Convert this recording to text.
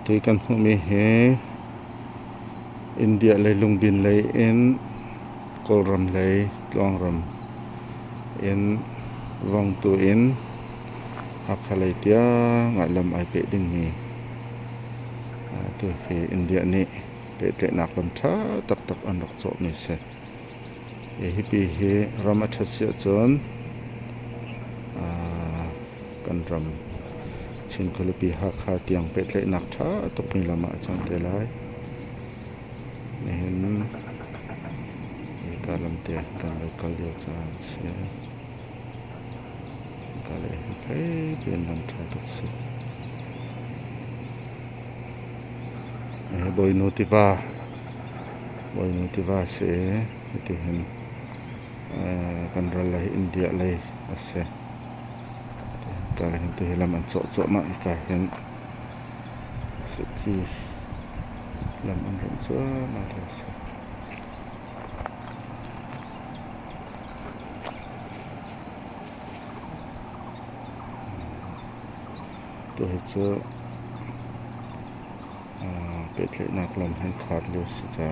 tui kan hmu mi he India lei lungbin lei in kolram lei tlawngram in wangtu in hakhalei tia ngalam ai pe ding mi tu he India ni pe te nak lam tha tak tak anok chaw mi se e hi pi he ramathasya chon kan ram chin khulupi hakha tiang pe tle nak tha tok mi lama chang te lai nen e kalam te kan le kal yo chan se kale he pen lam tha tok se boy nutiva se ti hen kan ral lai India lai ase ka hen tu lam an cho ma ka hen se chi lam an ram cho ma ta se tu he cho pe tle nak lam hen khat lu se cha